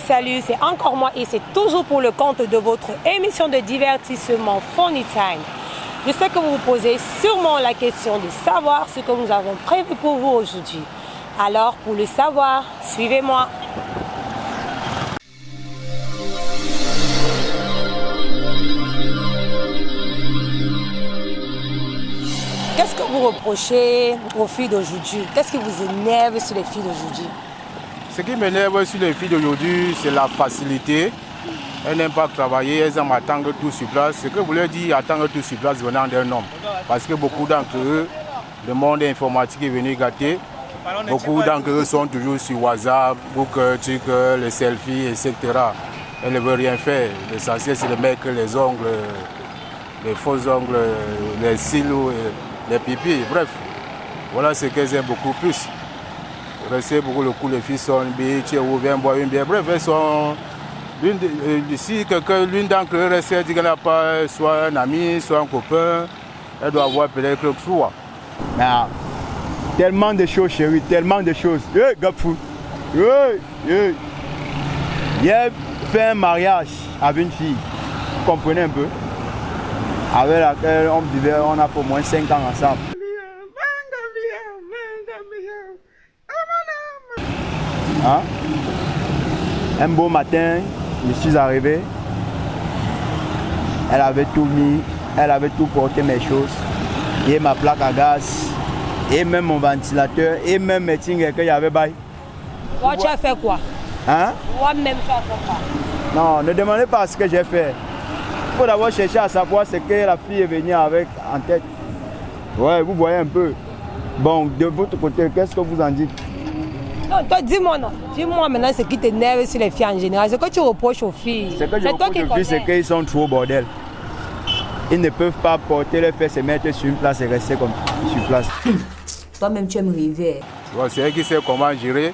salut, c'est encore moi et c'est toujours pour le compte de votre émission de divertissement Funny Time. Je sais que vous vous posez sûrement la question de savoir ce que nous avons prévu pour vous aujourd'hui. Alors, pour le savoir, suivez-moi. Qu'est-ce que vous reprochez aux filles d'aujourd'hui? Qu'est-ce qui vous énerve sur les filles d'aujourd'hui? Ce qui m'énerve sur les filles d'aujourd'hui, c'est la facilité. Elles n'aiment pas travailler, elles aiment attendre tout sur place. Ce que vous leur dites, attendre tout sur place venant d'un homme. Parce que beaucoup d'entre eux, le monde informatique est venu gâter. Beaucoup d'entre eux sont toujours sur WhatsApp, les selfies, etc. Elles ne veulent rien faire. L'essentiel, c'est de mettre les ongles, les faux ongles, les cils, les pipis. Bref, voilà ce qu'elles aiment beaucoup plus. Rester beaucoup le coup, les filles sont bitches ou bien boire une bière. Bref, elles sont. Si l'une d'entre eux reste, elle dit qu'elle n'a pas soit un ami, soit un copain, elle doit avoir peut-être le froid. Ah, tellement de choses, chérie, tellement de choses. Hey, Gapfou. Hey. J'ai fait un mariage avec une fille, vous comprenez un peu, avec laquelle on a pour moins 5 ans ensemble. Hein? Un beau matin, je suis arrivé, elle avait tout mis, elle avait tout porté mes choses, et ma plaque à gaz, et même mon ventilateur, et même mes tingles que j'avais bail. Toi, tu as fait quoi? Hein? Moi-même, tu as fait quoi? Non, ne demandez pas ce que j'ai fait. Il faut d'abord chercher à savoir ce que la fille est venue avec en tête. Ouais, vous voyez un peu. Bon, de votre côté, qu'est-ce que vous en dites? Non, toi, dis-moi non. Dis-moi maintenant ce qui t'énerve sur les filles en général. Ce que tu reproches aux filles. Ce que je reproche aux filles, c'est qu'ils sont trop bordel. Ils ne peuvent pas porter les fesses, se mettre sur une place et rester comme sur place. Toi-même, tu aimes rêver. C'est elle qui sait comment gérer.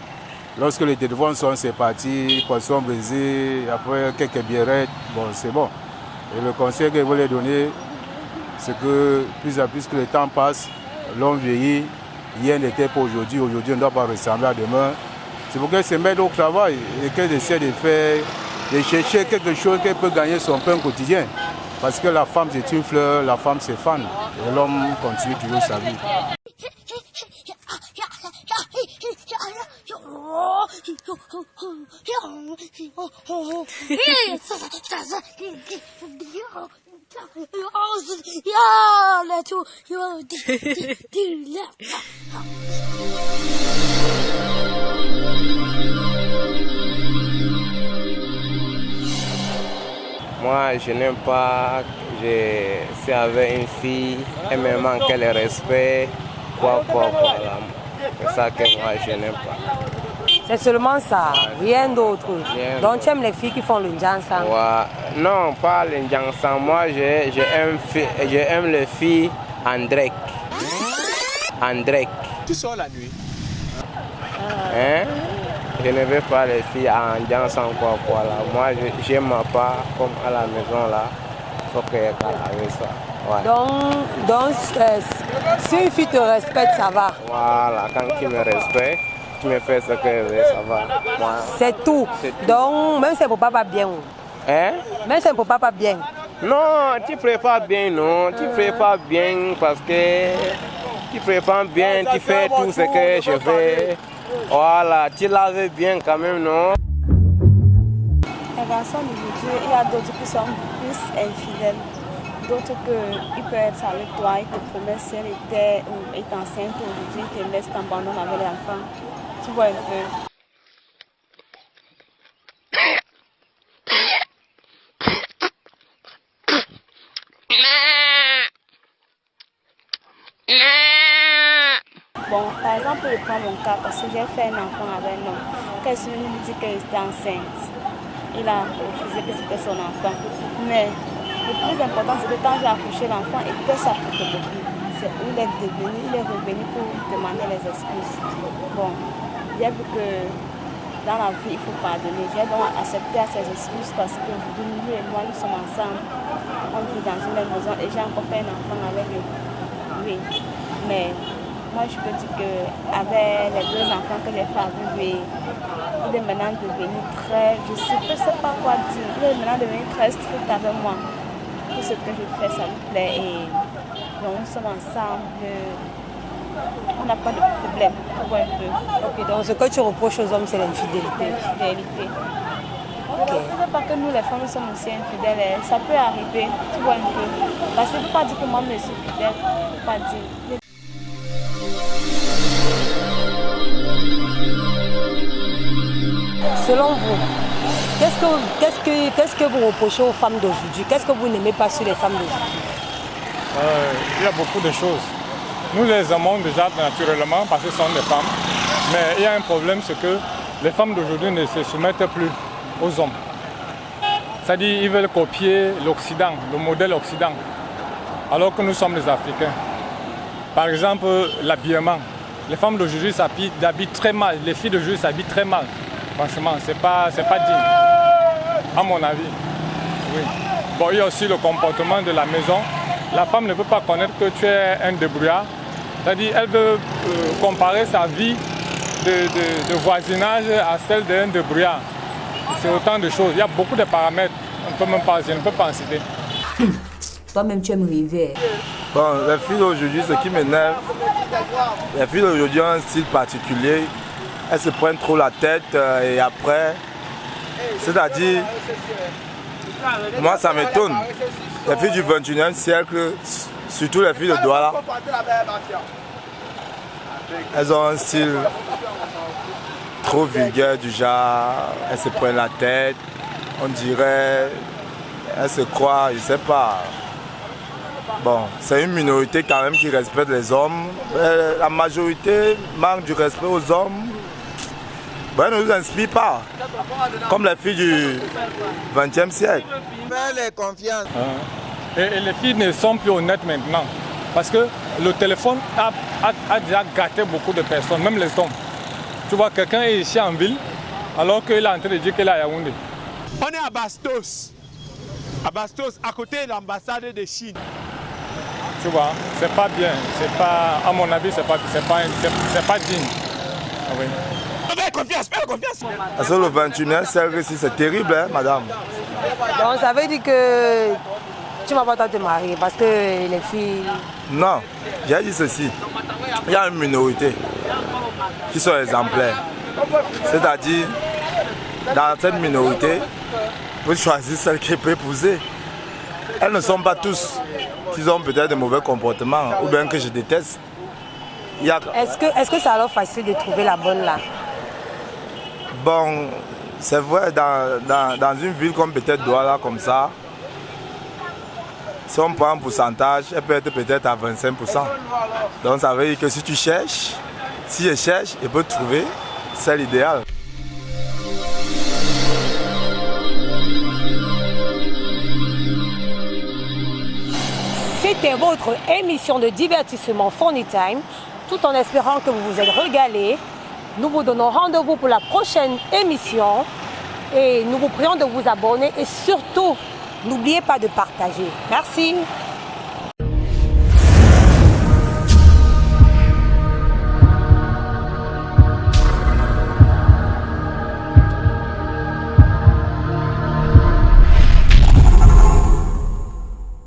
Lorsque les téléphones sont, c'est parti, poisson brisé, après quelques bièrettes, bon, c'est bon. Et le conseil que je voulais donner, c'est que plus à plus que le temps passe, l'homme vieillit. Hier n'était pas aujourd'hui, aujourd'hui on ne doit pas ressembler à demain. C'est pour qu'elle se mette au travail et qu'elle essaie de faire, de chercher quelque chose qu'elle peut gagner son pain quotidien. Parce que la femme c'est une fleur, la femme c'est fan. Et l'homme continue toujours sa vie. Moi, je n'aime pas, c'est avec une fille, elle me manque le respect, quoi. C'est ça que moi, je n'aime pas. C'est seulement ça, rien d'autre. Donc tu aimes les filles qui font le jansan? Ouais. Non, pas le jansan. Moi, j'aime les filles Andrek. Tu sors la nuit? Hein? Je ne veux pas les filles en jansan quoi là. Moi, j'aime ma part comme à la maison là. Il faut qu'elle avec ça. Ouais. Donc si une fille te respecte, ça va? Voilà, quand tu me respectes, tu me fais ce que je veux, ça va. Ouais. C'est tout. Donc, même si elle ne peut pas bien. Hein? Même si elle ne peut pas bien. Non, tu prépares bien, non. Tu prépares bien parce que tu prépares bien, tu fais tout ce que je fais. Voilà, tu laves bien quand même, non? Les garçons d'aujourd'hui, il y a d'autres qui sont plus infidèles. D'autres qui peuvent être avec toi, ils te promettent si elle est enceinte aujourd'hui, ils te laissent t'abandonner avec les enfants. Tu vois un peu. Bon, par exemple, je prends mon cas parce que j'ai fait un enfant avec un homme. Quand je lui dit qu'elle était enceinte, il a refusé que c'était son enfant. Mais le plus important, c'est que quand j'ai accouché l'enfant, il était sa photocopie. C'est où il est revenu pour demander les excuses. Bon, j'ai vu que dans la vie, il faut pardonner. J'ai donc accepté à ses excuses parce que lui et moi, nous sommes ensemble. On vit dans une même maison et j'ai encore fait un enfant avec lui. Mais moi je peux dire qu'avec les 2 enfants que j'ai fait avec lui, il est maintenant devenu très, je ne sais pas quoi dire, il est maintenant devenu très strict avec moi. Tout ce que je fais, ça lui plaît et donc nous sommes ensemble. On n'a pas de problème, tu vois un peu. Ok, donc ce que tu reproches aux hommes, c'est l'infidélité. L'infidélité. Ok. Ce n'est pas que nous les femmes nous sommes aussi infidèles, ça peut arriver, tu vois un peu. Parce que je ne peux pas dire que moi je suis fidèle, je ne peux pas dire. Selon vous, qu'est-ce que vous reprochez aux femmes d'aujourd'hui? Qu'est-ce que vous n'aimez pas sur les femmes d'aujourd'hui? Il y a beaucoup de choses. Nous les aimons déjà naturellement parce que ce sont des femmes. Mais il y a un problème, c'est que les femmes d'aujourd'hui ne se soumettent plus aux hommes. C'est-à-dire qu'ils veulent copier l'Occident, le modèle Occident, alors que nous sommes les Africains. Par exemple, l'habillement. Les femmes d'aujourd'hui s'habillent très mal. Les filles d'aujourd'hui s'habillent très mal. Franchement, c'est pas digne, à mon avis. Oui. Bon, il y a aussi le comportement de la maison. La femme ne peut pas connaître que tu es un débrouillard. C'est-à-dire qu'elle veut comparer sa vie de voisinage à celle d'un débrouillard. C'est autant de choses. Il y a beaucoup de paramètres. Je ne peux pas en citer. Toi-même, tu aimes rêver. Bon, les filles d'aujourd'hui, ce qui m'énerve, les filles d'aujourd'hui ont un style particulier. Elles se prennent trop la tête et après, c'est-à-dire, moi ça m'étonne. Les filles du 21e siècle, surtout les filles de Douala, elles ont un style trop vulgaire du genre, elles se prennent la tête, on dirait, elles se croient, je ne sais pas. Bon, c'est une minorité quand même qui respecte les hommes. La majorité manque du respect aux hommes. Ben, ne nous inspire pas, comme les filles du 20e siècle. Et les filles ne sont plus honnêtes maintenant. Parce que le téléphone a déjà gâté beaucoup de personnes, même les hommes. Tu vois, quelqu'un est ici en ville, alors qu'il est en train de dire qu'il est à Yaoundé. On est à Bastos. À Bastos, à côté de l'ambassade de Chine. Tu vois, c'est pas bien. C'est pas, à mon avis, c'est pas digne. Ah oui. Confiance. Parce que le 21e siècle, c'est terrible, hein, madame. Donc ça veut dire que tu ne vas pas te marier parce que les filles... Non, j'ai dit ceci. Il y a une minorité qui sont exemplaires. C'est-à-dire, dans cette minorité, vous choisissez celle qui peut épouser. Elles ne sont pas tous qui ont peut-être de mauvais comportements ou bien que je déteste. Est-ce que c'est alors facile de trouver la bonne là? Bon, c'est vrai, dans une ville comme peut-être Douala, comme ça, si on prend un pourcentage, elle peut être peut-être à 25%. Donc ça veut dire que si tu cherches, si je cherche, je peux trouver celle idéale. C'était votre émission de divertissement Funny Time, tout en espérant que vous vous êtes régalés. Nous vous donnons rendez-vous pour la prochaine émission et nous vous prions de vous abonner et surtout, n'oubliez pas de partager. Merci.